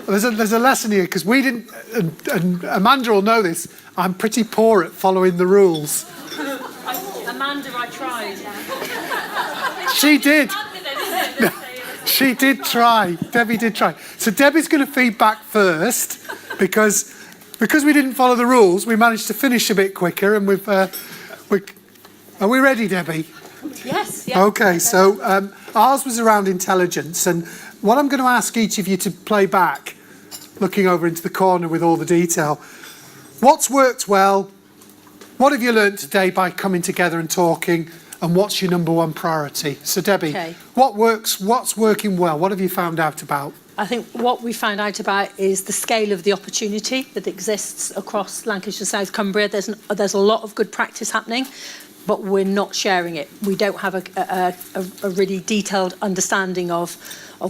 there's a lesson here, because we didn't, and Amanda will know this, I'm pretty poor at following the rules. Amanda, I tried. She did. She did try. Debbie did try. So Debbie's going to feed back first, because we didn't follow the rules, we managed to finish a bit quicker, and are we ready, Debbie? Yes. Okay, so ours was around intelligence, and what I'm going to ask each of you to play back, looking over into the corner with all the detail, what's worked well, what have you learnt today by coming together and talking, and what's your number one priority? So Debbie, what's working well? What have you found out about? I think what we found out about is the scale of the opportunity that exists across Lancashire, South Cumbria. There's a lot of good practice happening, but we're not sharing it. We don't have a really detailed understanding of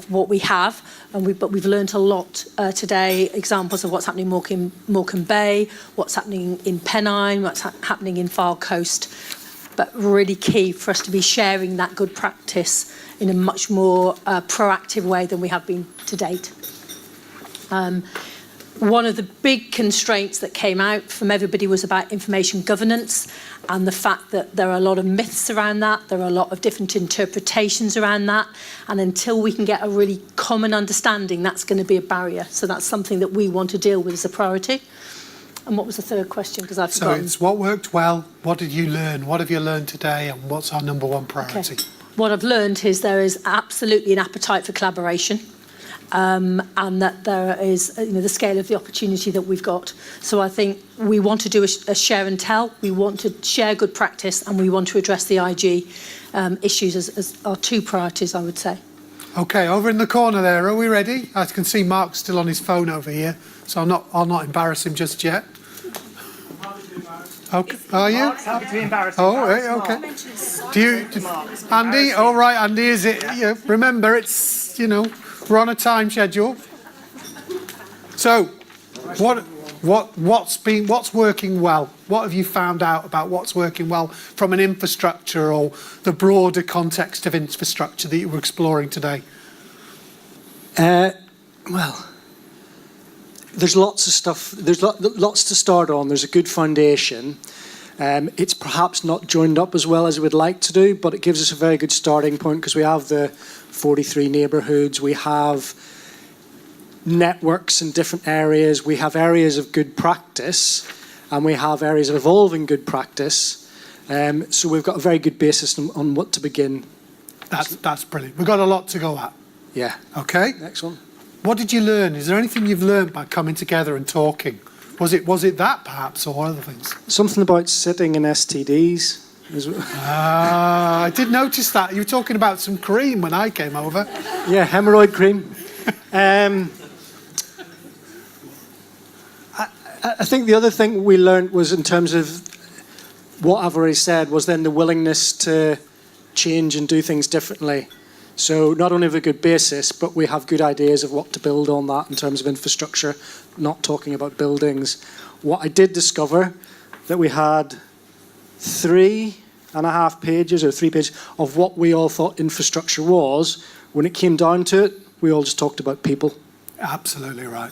what we have, but we've learnt a lot today. Examples of what's happening in Morecambe Bay, what's happening in Pennine, what's happening in Fylde Coast. But really key for us to be sharing that good practice in a much more proactive way than we have been to date. One of the big constraints that came out from everybody was about information governance, and the fact that there are a lot of myths around that, there are a lot of different interpretations around that, and until we can get a really common understanding, that's going to be a barrier. So that's something that we want to deal with as a priority. And what was the third question? Because I've forgotten. So it's what worked well, what did you learn, what have you learned today, and what's our number one priority? Okay. What I've learned is there is absolutely an appetite for collaboration, and that there is the scale of the opportunity that we've got. So I think we want to do a share and tell, we want to share good practice, and we want to address the IG issues as our two priorities, I would say. Okay, over in the corner there, are we ready? I can see Mark's still on his phone over here, so I'll not embarrass him just yet. Okay. Are you? Mark's happy to be embarrassed. Oh, right, okay. Do you, Andy? All right, Andy. Is it? Remember, it's we're on a time schedule. So, what's working well? What have you found out about what's working well from an infrastructure or the broader context of infrastructure that you were exploring today? Well, there's lots of stuff. There's lots to start on. There's a good foundation. It's perhaps not joined up as well as we would like to do, but it gives us a very good starting point because we have the 43 neighbourhoods. We have networks in different areas. We have areas of good practice, and we have areas of evolving good practice. So we've got a very good basis on what to begin. That's brilliant. We've got a lot to go at. Yeah. Okay. Next one. What did you learn? Is there anything you've learned by coming together and talking? Was it that perhaps, or other things? Something about sitting in STDs. I did notice that. You were talking about some cream when I came over. Yeah, hemorrhoid cream. I think the other thing we learned was, in terms of what I've already said, was then the willingness to change and do things differently. So not only have we a good basis, but we have good ideas of what to build on that in terms of infrastructure, not talking about buildings. What I did discover, that we had 3.5 pages or 3 pages of what we all thought infrastructure was. When it came down to it, we all just talked about people. Absolutely right.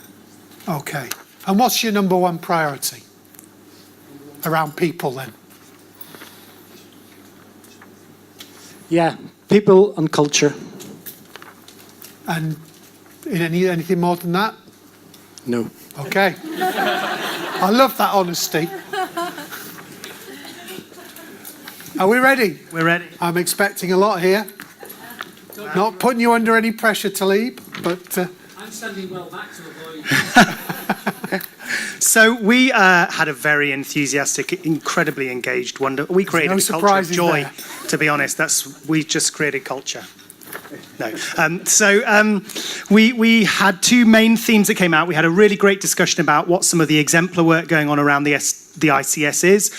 Okay. And what's your number one priority around people then? Yeah, people and culture. And anything more than that? No. Okay. I love that honesty. Are we ready? We're ready. I'm expecting a lot here. Not putting you under any pressure, Talib, but... I'm standing well back to avoid... So we had a very enthusiastic, incredibly engaged We created a culture of joy, there. To be honest. We just created culture. No. We had two main themes that came out. We had a really great discussion about what some of the exemplar work going on around the ICS is,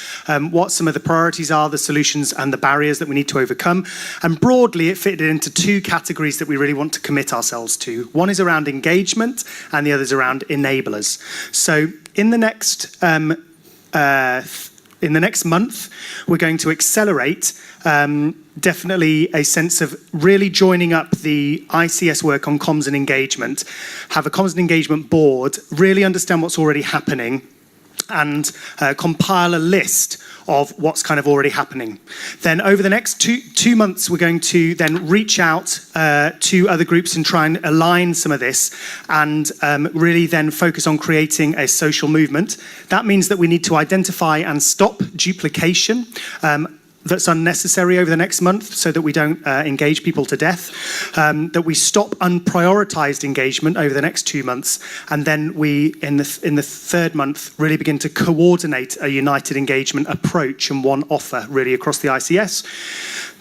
what some of the priorities are, the solutions and the barriers that we need to overcome. And broadly, it fitted into two categories that we really want to commit ourselves to. One is around engagement and the other is around enablers. So in the next in the next month, we're going to accelerate definitely a sense of really joining up the ICS work on comms and engagement, have a comms and engagement board, really understand what's already happening, and compile a list of what's kind of already happening. Then over the next two months, we're going to then reach out to other groups and try and align some of this and really then focus on creating a social movement. That means that we need to identify and stop duplication that's unnecessary over the next month so that we don't engage people to death, that we stop unprioritized engagement over the next 2 months, and then we, in the third month, really begin to coordinate a united engagement approach and one offer really across the ICS.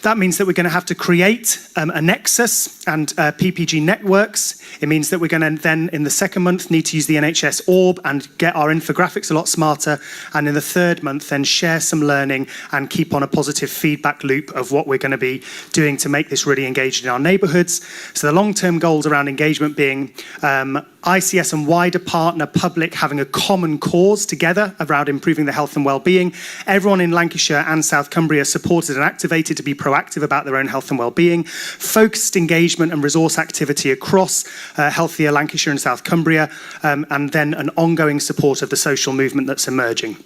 That means that we're going to have to create a nexus and PPG networks. It means that we're going to then, in the second month, need to use the NHS orb and get our infographics a lot smarter. And in the third month, then share some learning and keep on a positive feedback loop of what we're going to be doing to make this really engaged in our neighbourhoods. So the long-term goals around engagement being ICS and wider partner public having a common cause together around improving the health and well-being. Everyone in Lancashire and South Cumbria supported and activated to be proactive about their own health and well-being. Focused engagement and resource activity across healthier Lancashire and South Cumbria, and then an ongoing support of the social movement that's emerging.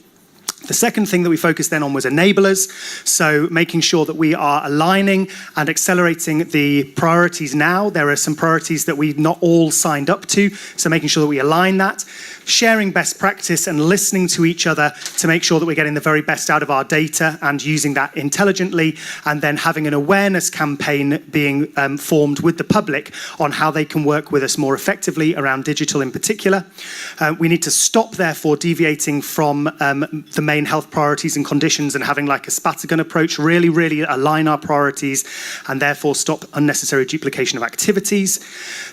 The second thing that we focused then on was enablers, so making sure that we are aligning and accelerating the priorities now. There are some priorities that we've not all signed up to, so making sure that we align that, sharing best practice and listening to each other to make sure that we're getting the very best out of our data and using that intelligently, and then having an awareness campaign being formed with the public on how they can work with us more effectively around digital in particular. We need to stop, therefore, deviating from the main health priorities and conditions and having like a spattergun approach, really align our priorities and therefore stop unnecessary duplication of activities.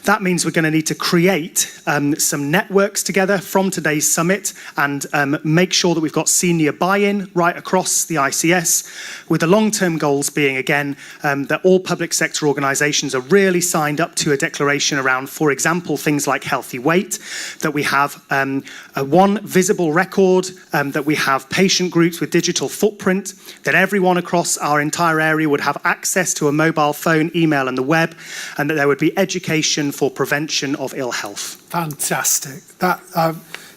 That means we're going to need to create some networks together from today's summit and make sure that we've got senior buy-in right across the ICS, with the long-term goals being, again, that all public sector organisations are really signed up to a declaration around, for example, things like healthy weight, that we have one visible record, that we have patient groups with digital footprint, that everyone across our entire area would have access to a mobile phone, email and the web, and that there would be education for prevention of ill health. Fantastic. That,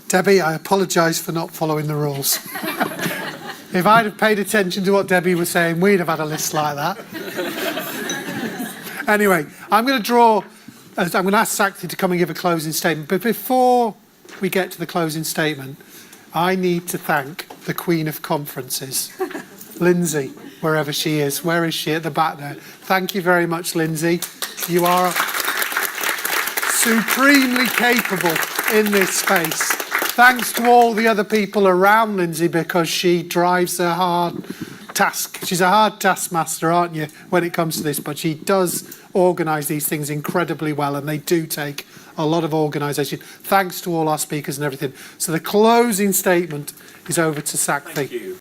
Debbie, I apologise for not following the rules. If I'd have paid attention to what Debbie was saying, we'd have had a list like that. Anyway, I'm going to ask Sakthi to come and give a closing statement. But before we get to the closing statement, I need to thank the Queen of Conferences, Lindsay, wherever she is. Where is she? At the back there. Thank you very much, Lindsay. You are supremely capable in this space. Thanks to all the other people around Lindsay, because she drives a hard task. She's a hard taskmaster, aren't you, when it comes to this? But she does organise these things incredibly well, and they do take a lot of organisation. Thanks to all our speakers and everything. So the closing statement is over to Sakthi. Thank you.